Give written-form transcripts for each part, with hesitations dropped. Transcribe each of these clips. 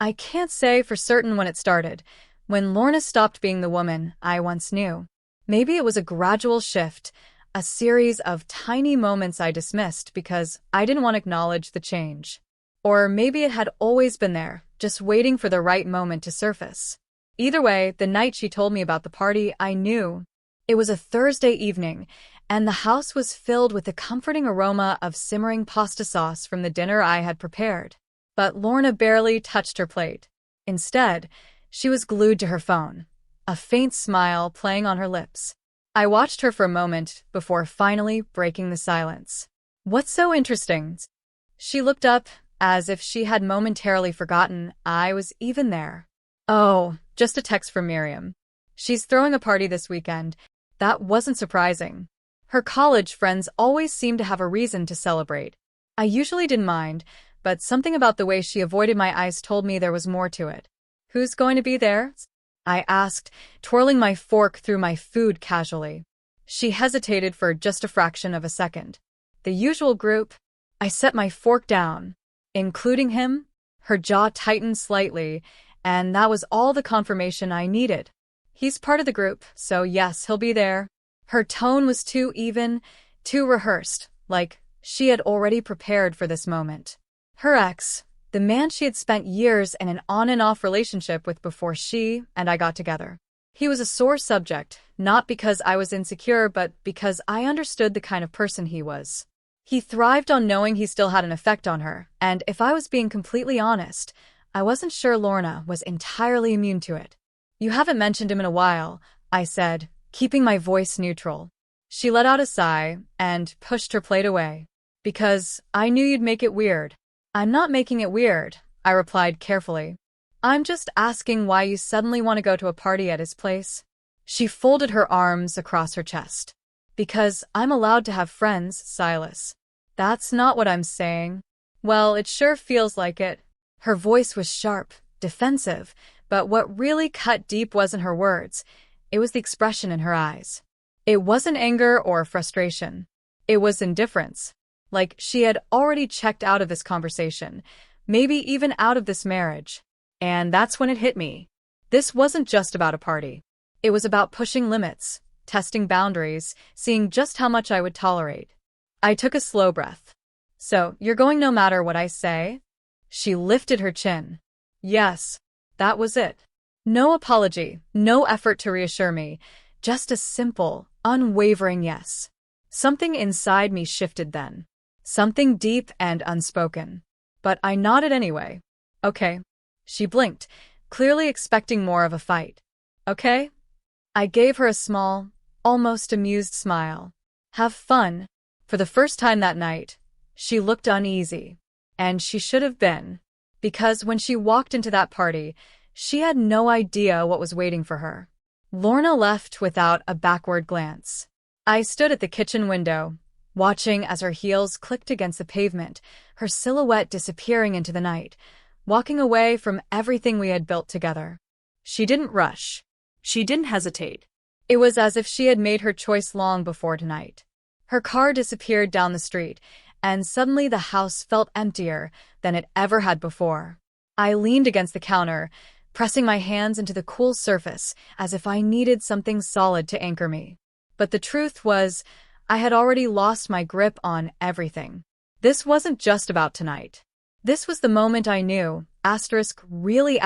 I can't say for certain when it started, when Lorna stopped being the woman I once knew. Maybe it was a gradual shift, a series of tiny moments I dismissed because I didn't want to acknowledge the change. Or maybe it had always been there, just waiting for the right moment to surface. Either way, the night she told me about the party, I knew. It was a Thursday evening, and the house was filled with the comforting aroma of simmering pasta sauce from the dinner I had prepared. But Lorna barely touched her plate. Instead, she was glued to her phone, a faint smile playing on her lips. I watched her for a moment before finally breaking the silence. "What's so interesting?" She looked up, as if she had momentarily forgotten I was even there. "Oh, just a text from Miriam. She's throwing a party this weekend." That wasn't surprising. Her college friends always seemed to have a reason to celebrate. I usually didn't mind, but something about the way she avoided my eyes told me there was more to it. "Who's going to be there?" I asked, twirling my fork through my food casually. She hesitated for just a fraction of a second. "The usual group." I set my fork down. "Including him?" Her jaw tightened slightly, and that was all the confirmation I needed. "He's part of the group, so yes, he'll be there." Her tone was too even, too rehearsed, like she had already prepared for this moment. Her ex, the man she had spent years in an on-and-off relationship with before she and I got together. He was a sore subject, not because I was insecure, but because I understood the kind of person he was. He thrived on knowing he still had an effect on her, and if I was being completely honest, I wasn't sure Lorna was entirely immune to it. "You haven't mentioned him in a while," I said, keeping my voice neutral. She let out a sigh and pushed her plate away. "Because I knew you'd make it weird." "I'm not making it weird," I replied carefully. "I'm just asking why you suddenly want to go to a party at his place." She folded her arms across her chest. "Because I'm allowed to have friends, Silas." "That's not what I'm saying." "Well, it sure feels like it." Her voice was sharp, defensive, but what really cut deep wasn't her words. It was the expression in her eyes. It wasn't anger or frustration. It was indifference. Like she had already checked out of this conversation, maybe even out of this marriage. And that's when it hit me. This wasn't just about a party. It was about pushing limits, testing boundaries, seeing just how much I would tolerate. I took a slow breath. "So, you're going no matter what I say?" She lifted her chin. Yes, that was it. No apology, no effort to reassure me, just a simple, unwavering yes. Something inside me shifted then. Something deep and unspoken. But I nodded anyway. "Okay." She blinked, clearly expecting more of a fight. "Okay?" I gave her a small, almost amused smile. "Have fun." For the first time that night, she looked uneasy. And she should have been. Because when she walked into that party, she had no idea what was waiting for her. Lorna left without a backward glance. I stood at the kitchen window, watching as her heels clicked against the pavement, her silhouette disappearing into the night, walking away from everything we had built together. She didn't rush. She didn't hesitate. It was as if she had made her choice long before tonight. Her car disappeared down the street, and suddenly the house felt emptier than it ever had before. I leaned against the counter, pressing my hands into the cool surface as if I needed something solid to anchor me. But the truth was, I had already lost my grip on everything. This wasn't just about tonight. This was the moment I knew, really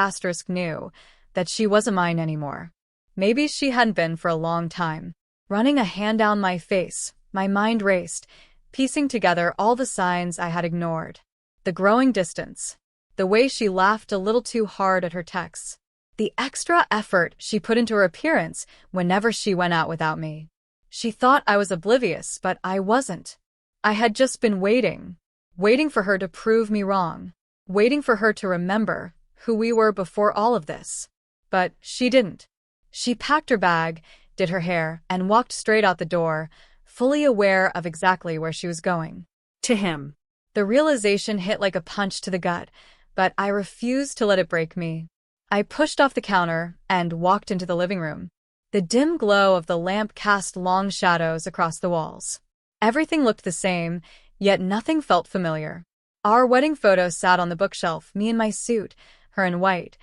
knew, that she wasn't mine anymore. Maybe she hadn't been for a long time. Running a hand down my face, my mind raced, piecing together all the signs I had ignored. The growing distance. The way she laughed a little too hard at her texts. The extra effort she put into her appearance whenever she went out without me. She thought I was oblivious, but I wasn't. I had just been waiting for her to prove me wrong, waiting for her to remember who we were before all of this. But she didn't. She packed her bag, did her hair, and walked straight out the door, fully aware of exactly where she was going. To him. The realization hit like a punch to the gut, but I refused to let it break me. I pushed off the counter and walked into the living room. The dim glow of the lamp cast long shadows across the walls. Everything looked the same, yet nothing felt familiar. Our wedding photo sat on the bookshelf, me in my suit, her in white,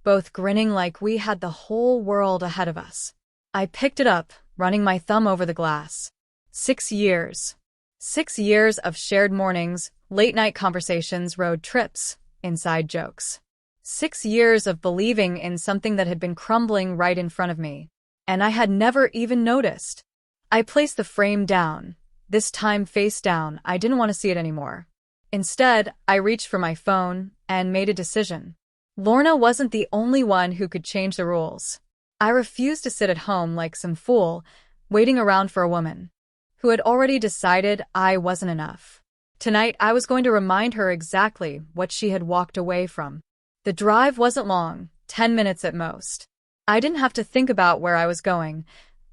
both grinning like we had the whole world ahead of us. I picked it up, running my thumb over the glass. 6 years. 6 years of shared mornings, late-night conversations, road trips, inside jokes. 6 years of believing in something that had been crumbling right in front of me. And I had never even noticed. I placed the frame down, this time face down. I didn't want to see it anymore. Instead, I reached for my phone and made a decision. Lorna wasn't the only one who could change the rules. I refused to sit at home like some fool, waiting around for a woman who had already decided I wasn't enough. Tonight, I was going to remind her exactly what she had walked away from. The drive wasn't long, 10 minutes at most. I didn't have to think about where I was going.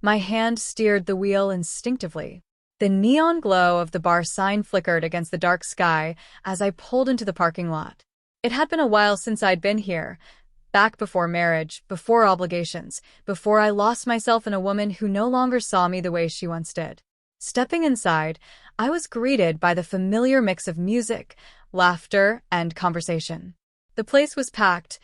My hand steered the wheel instinctively. The neon glow of the bar sign flickered against the dark sky as I pulled into the parking lot. It had been a while since I'd been here, back before marriage, before obligations, before I lost myself in a woman who no longer saw me the way she once did. Stepping inside, I was greeted by the familiar mix of music, laughter, and conversation. The place was packed,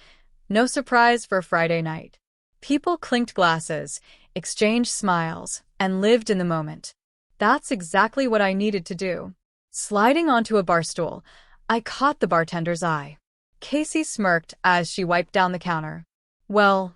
no surprise for a Friday night. People clinked glasses, exchanged smiles, and lived in the moment. That's exactly what I needed to do. Sliding onto a bar stool, I caught the bartender's eye. Casey smirked as she wiped down the counter. Well,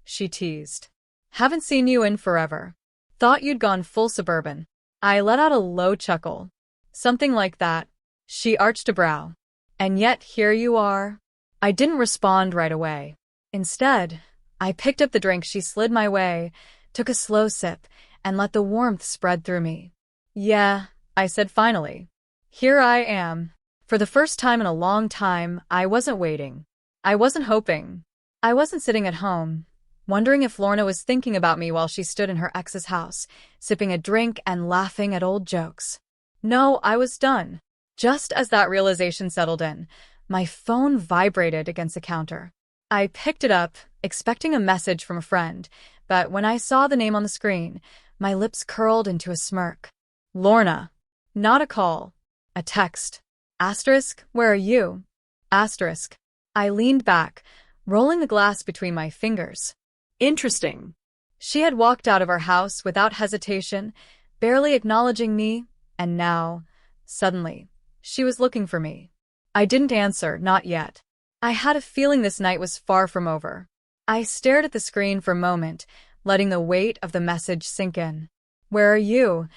she teased. Haven't seen you in forever. Thought you'd gone full suburban. I let out a low chuckle. Something like that. She arched a brow. And yet here you are. I didn't respond right away. Instead, I picked up the drink she slid my way, took a slow sip, and let the warmth spread through me. Yeah, I said finally. Here I am. For the first time in a long time, I wasn't waiting. I wasn't hoping. I wasn't sitting at home, wondering if Lorna was thinking about me while she stood in her ex's house, sipping a drink and laughing at old jokes. No, I was done. Just as that realization settled in, my phone vibrated against the counter. I picked it up, expecting a message from a friend, but when I saw the name on the screen, my lips curled into a smirk. Lorna. Not a call. A text. Asterisk, where are you? Asterisk. I leaned back, rolling the glass between my fingers. Interesting. She had walked out of our house without hesitation, barely acknowledging me, and now, suddenly, she was looking for me. I didn't answer, not yet. I had a feeling this night was far from over. I stared at the screen for a moment, letting the weight of the message sink in. Where are you?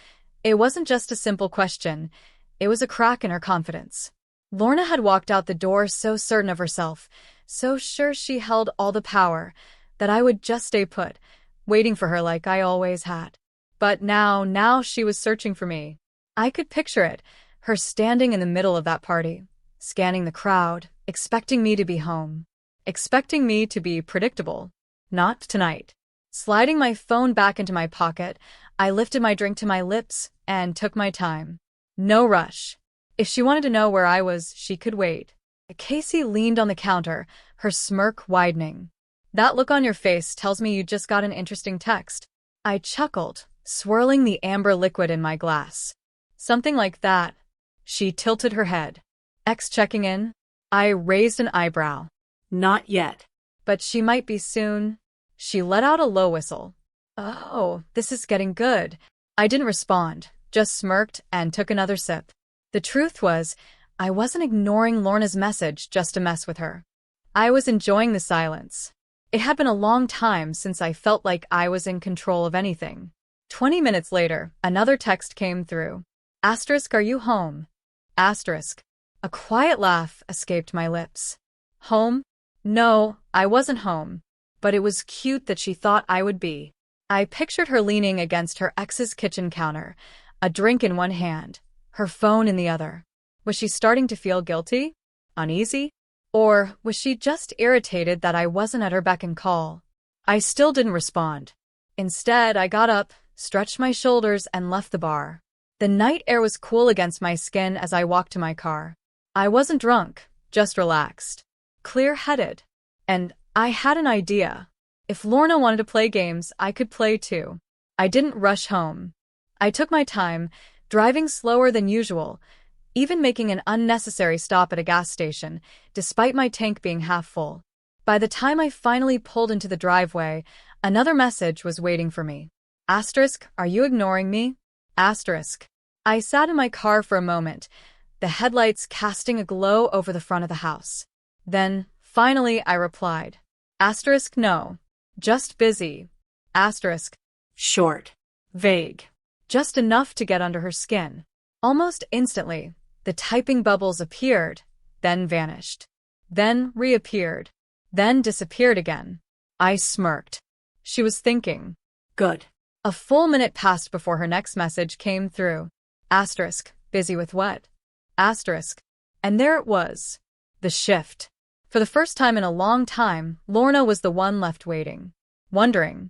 It wasn't just a simple question. It was a crack in her confidence. Lorna had walked out the door so certain of herself, so sure she held all the power, that I would just stay put, waiting for her like I always had. But now she was searching for me. I could picture it, her standing in the middle of that party, scanning the crowd, expecting me to be home, expecting me to be predictable. Not tonight. Sliding my phone back into my pocket, I lifted my drink to my lips and took my time. No rush. If she wanted to know where I was, she could wait. Casey leaned on the counter, her smirk widening. That look on your face tells me you just got an interesting text. I chuckled, swirling the amber liquid in my glass. Something like that. She tilted her head. Ex checking in? I raised an eyebrow. Not yet. But she might be soon. She let out a low whistle. Oh, this is getting good. I didn't respond, just smirked and took another sip. The truth was, I wasn't ignoring Lorna's message just to mess with her. I was enjoying the silence. It had been a long time since I felt like I was in control of anything. 20 minutes later, another text came through. Asterisk, are you home? Asterisk. A quiet laugh escaped my lips. Home? No, I wasn't home. But it was cute that she thought I would be. I pictured her leaning against her ex's kitchen counter, a drink in one hand, her phone in the other. Was she starting to feel guilty? Uneasy? Or was she just irritated that I wasn't at her beck and call? I still didn't respond. Instead, I got up, stretched my shoulders, and left the bar. The night air was cool against my skin as I walked to my car. I wasn't drunk, just relaxed, clear-headed. And I had an idea. If Lorna wanted to play games, I could play too. I didn't rush home. I took my time, driving slower than usual, even making an unnecessary stop at a gas station, despite my tank being half full. By the time I finally pulled into the driveway, another message was waiting for me. Asterisk, are you ignoring me? Asterisk. I sat in my car for a moment, the headlights casting a glow over the front of the house. Then, finally, I replied. Asterisk, no. Just busy. Asterisk. Short. Vague. Just enough to get under her skin. Almost instantly, the typing bubbles appeared, then vanished. Then reappeared. Then disappeared again. I smirked. She was thinking. Good. A full minute passed before her next message came through. Asterisk. Busy with what? Asterisk. And there it was. The shift. For the first time in a long time, Lorna was the one left waiting. Wondering.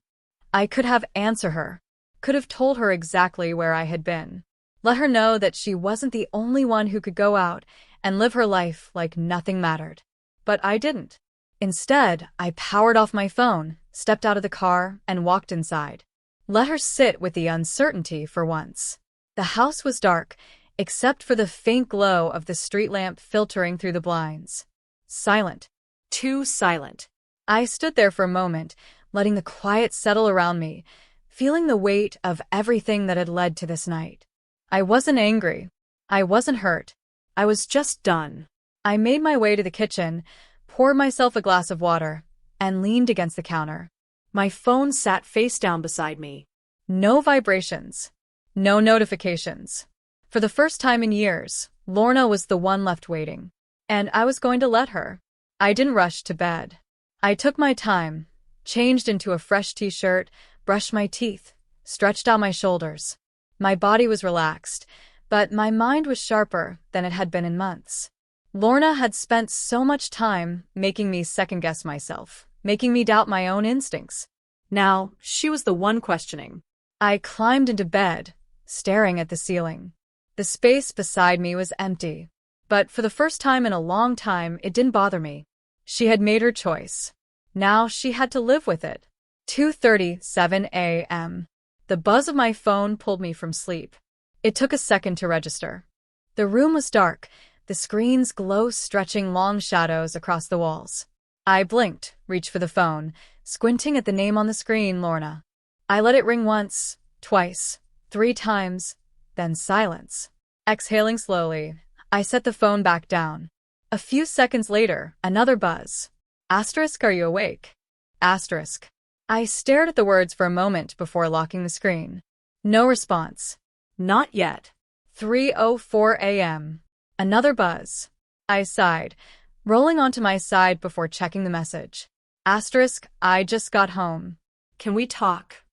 I could have answered her. Could have told her exactly where I had been. Let her know that she wasn't the only one who could go out and live her life like nothing mattered. But I didn't. Instead, I powered off my phone, stepped out of the car, and walked inside. Let her sit with the uncertainty for once. The house was dark, except for the faint glow of the street lamp filtering through the blinds. Silent. Too silent. I stood there for a moment, letting the quiet settle around me, feeling the weight of everything that had led to this night. I wasn't angry. I wasn't hurt. I was just done. I made my way to the kitchen, poured myself a glass of water, and leaned against the counter. My phone sat face down beside me. No vibrations. No notifications. For the first time in years, Lorna was the one left waiting. And I was going to let her. I didn't rush to bed. I took my time, changed into a fresh t-shirt, brushed my teeth, stretched out my shoulders. My body was relaxed, but my mind was sharper than it had been in months. Lorna had spent so much time making me second-guess myself, making me doubt my own instincts. Now, she was the one questioning. I climbed into bed, staring at the ceiling. The space beside me was empty, but for the first time in a long time, it didn't bother me. She had made her choice. Now she had to live with it. 2:37 a.m. The buzz of my phone pulled me from sleep. It took a second to register. The room was dark, the screen's glow stretching long shadows across the walls. I blinked, reached for the phone, squinting at the name on the screen, Lorna. I let it ring once, twice, 3 times, then silence. Exhaling slowly, I set the phone back down. A few seconds later, another buzz. Asterisk, are you awake? Asterisk. I stared at the words for a moment before locking the screen. No response. Not yet. 3:04 a.m. Another buzz. I sighed, rolling onto my side before checking the message. Asterisk, I just got home. Can we talk?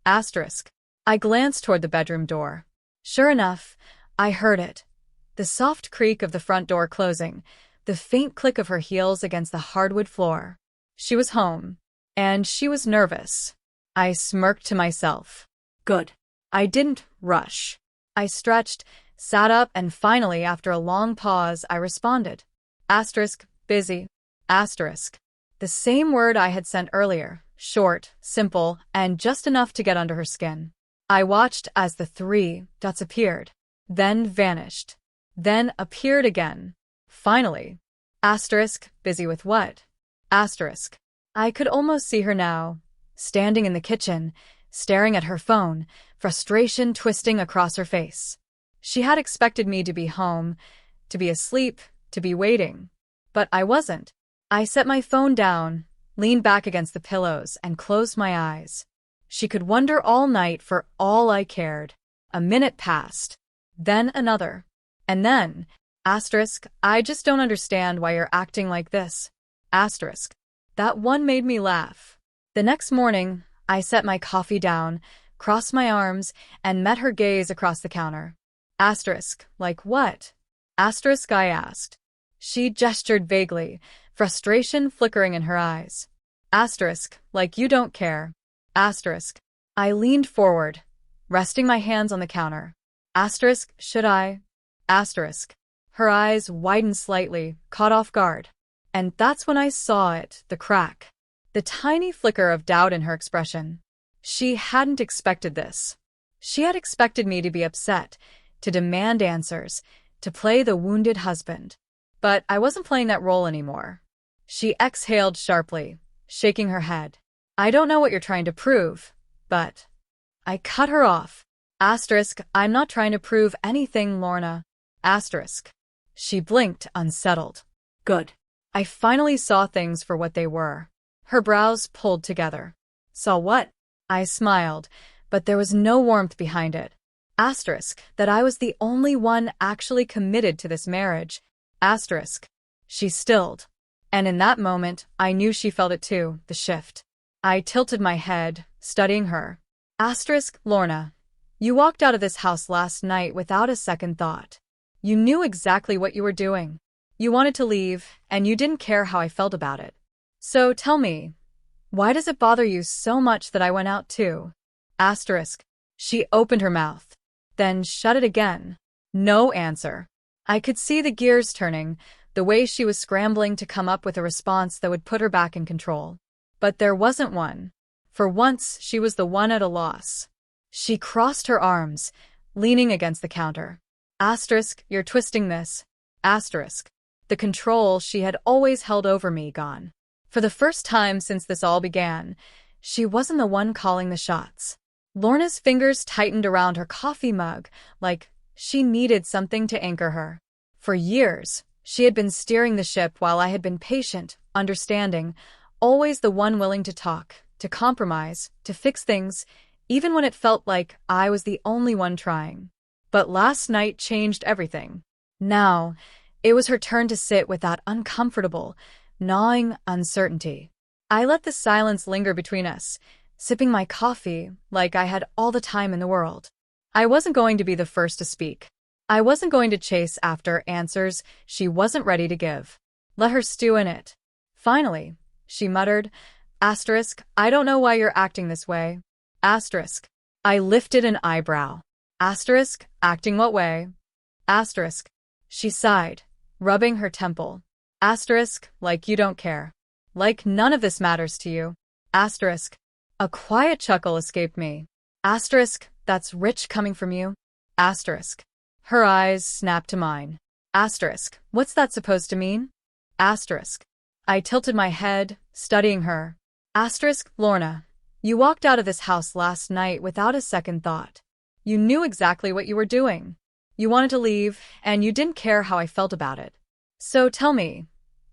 Asterisk. I glanced toward the bedroom door. Sure enough, I heard it. The soft creak of the front door closing, the faint click of her heels against the hardwood floor. She was home. And she was nervous. I smirked to myself. Good. I didn't rush. I stretched, sat up, and finally, after a long pause, I responded. Asterisk, busy. Asterisk. The same word I had sent earlier, short, simple, and just enough to get under her skin. I watched as the 3 dots appeared, then vanished, then appeared again. Finally. Asterisk, busy with what? Asterisk. I could almost see her now, standing in the kitchen, staring at her phone, frustration twisting across her face. She had expected me to be home, to be asleep, to be waiting. But I wasn't. I set my phone down, leaned back against the pillows, and closed my eyes. She could wonder all night for all I cared. A minute passed. Then another. And then, asterisk, I just don't understand why you're acting like this. Asterisk. That one made me laugh. The next morning, I set my coffee down, crossed my arms, and met her gaze across the counter. Asterisk, like what? Asterisk, I asked. She gestured vaguely, frustration flickering in her eyes. Asterisk, like you don't care. Asterisk. I leaned forward, resting my hands on the counter. Asterisk, should I? Asterisk. Her eyes widened slightly, caught off guard. And that's when I saw it, the crack. The tiny flicker of doubt in her expression. She hadn't expected this. She had expected me to be upset, to demand answers, to play the wounded husband. But I wasn't playing that role anymore. She exhaled sharply, shaking her head. I don't know what you're trying to prove, but… I cut her off. Asterisk, I'm not trying to prove anything, Lorna. Asterisk. She blinked, unsettled. Good. I finally saw things for what they were. Her brows pulled together. Saw what? I smiled, but there was no warmth behind it. Asterisk, that I was the only one actually committed to this marriage. Asterisk. She stilled. And in that moment, I knew she felt it too, the shift. I tilted my head, studying her. Asterisk, Lorna. You walked out of this house last night without a second thought. You knew exactly what you were doing. You wanted to leave, and you didn't care how I felt about it. So tell me, why does it bother you so much that I went out too? Asterisk. She opened her mouth, then shut it again. No answer. I could see the gears turning, the way she was scrambling to come up with a response that would put her back in control. But there wasn't one. For once, she was the one at a loss. She crossed her arms, leaning against the counter. Asterisk, you're twisting this. Asterisk. The control she had always held over me gone. For the first time since this all began, she wasn't the one calling the shots. Lorna's fingers tightened around her coffee mug, like she needed something to anchor her. For years, she had been steering the ship while I had been patient, understanding, always the one willing to talk, to compromise, to fix things, even when it felt like I was the only one trying. But last night changed everything. Now, it was her turn to sit with that uncomfortable, gnawing uncertainty. I let the silence linger between us, sipping my coffee like I had all the time in the world. I wasn't going to be the first to speak. I wasn't going to chase after answers she wasn't ready to give. Let her stew in it. Finally, she muttered, Asterisk, I don't know why you're acting this way. Asterisk. I lifted an eyebrow. Asterisk, acting what way? Asterisk. She sighed, rubbing her temple. Asterisk, like you don't care. Like none of this matters to you. Asterisk. A quiet chuckle escaped me. Asterisk, that's rich coming from you. Asterisk. Her eyes snapped to mine. Asterisk, what's that supposed to mean? Asterisk. I tilted my head, studying her. Asterisk, Lorna. You walked out of this house last night without a second thought. You knew exactly what you were doing. You wanted to leave, and you didn't care how I felt about it. So tell me,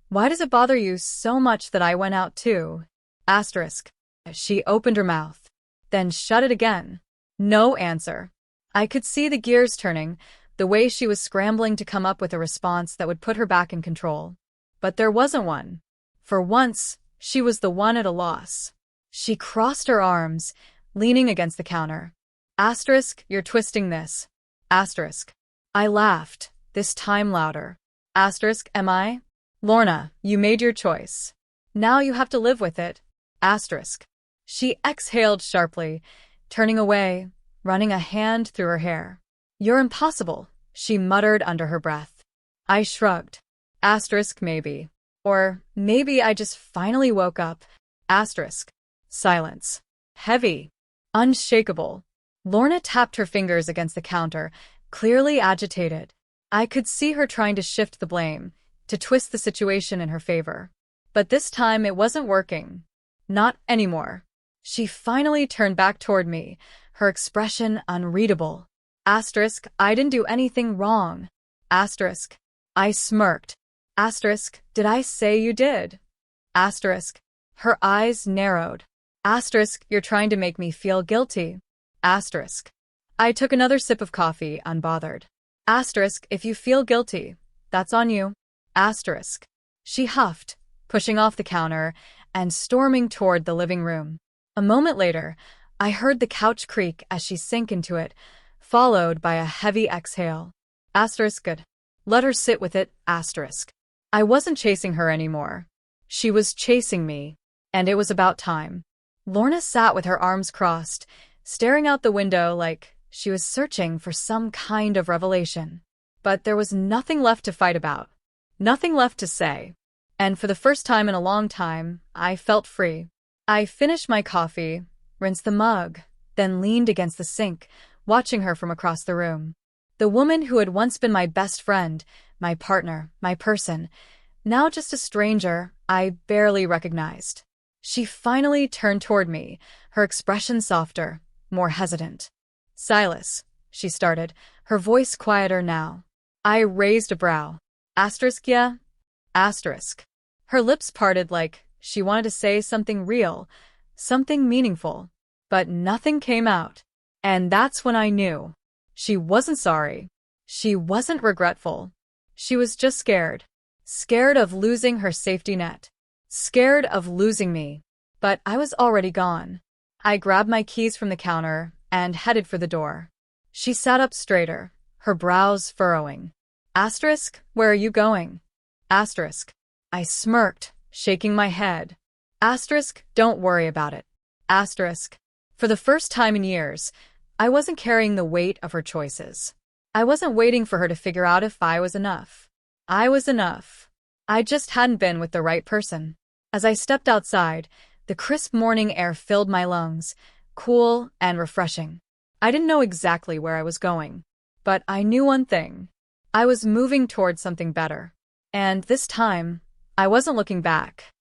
why does it bother you so much that I went out too? Asterisk. She opened her mouth, then shut it again. No answer. I could see the gears turning, the way she was scrambling to come up with a response that would put her back in control. But there wasn't one. For once, she was the one at a loss. She crossed her arms, leaning against the counter. Asterisk, you're twisting this. Asterisk. I laughed, this time louder. Asterisk, am I? Lorna, you made your choice. Now you have to live with it. Asterisk. She exhaled sharply, turning away, running a hand through her hair. You're impossible, she muttered under her breath. I shrugged. Asterisk, maybe. Or maybe I just finally woke up. Asterisk. Silence. Heavy. Unshakable. Lorna tapped her fingers against the counter, clearly agitated. I could see her trying to shift the blame, to twist the situation in her favor. But this time it wasn't working. Not anymore. She finally turned back toward me, her expression unreadable. Asterisk, I didn't do anything wrong. Asterisk. I smirked. Asterisk, did I say you did? Asterisk. Her eyes narrowed. Asterisk, you're trying to make me feel guilty. Asterisk. I took another sip of coffee, unbothered. Asterisk, if you feel guilty, that's on you. Asterisk. She huffed, pushing off the counter and storming toward the living room. A moment later, I heard the couch creak as she sank into it, followed by a heavy exhale. Asterisk, good. Let her sit with it. Asterisk. I wasn't chasing her anymore. She was chasing me, and it was about time. Lorna sat with her arms crossed, staring out the window like she was searching for some kind of revelation. But there was nothing left to fight about, nothing left to say. And for the first time in a long time, I felt free. I finished my coffee, rinsed the mug, then leaned against the sink, watching her from across the room. The woman who had once been my best friend, my partner, my person, now just a stranger I barely recognized. She finally turned toward me, her expression softer, more hesitant. "Silas," she started, her voice quieter now. I raised a brow. Asterisk, yeah? Asterisk. Her lips parted like she wanted to say something real, something meaningful, but nothing came out. And that's when I knew. She wasn't sorry. She wasn't regretful. She was just scared. Scared of losing her safety net. Scared of losing me. But I was already gone. I grabbed my keys from the counter and headed for the door. She sat up straighter, her brows furrowing. Asterisk, where are you going? Asterisk. I smirked, shaking my head. Asterisk, don't worry about it. Asterisk. For the first time in years, I wasn't carrying the weight of her choices. I wasn't waiting for her to figure out if I was enough. I was enough. I just hadn't been with the right person. As I stepped outside, the crisp morning air filled my lungs, cool and refreshing. I didn't know exactly where I was going, but I knew one thing. I was moving towards something better. And this time, I wasn't looking back.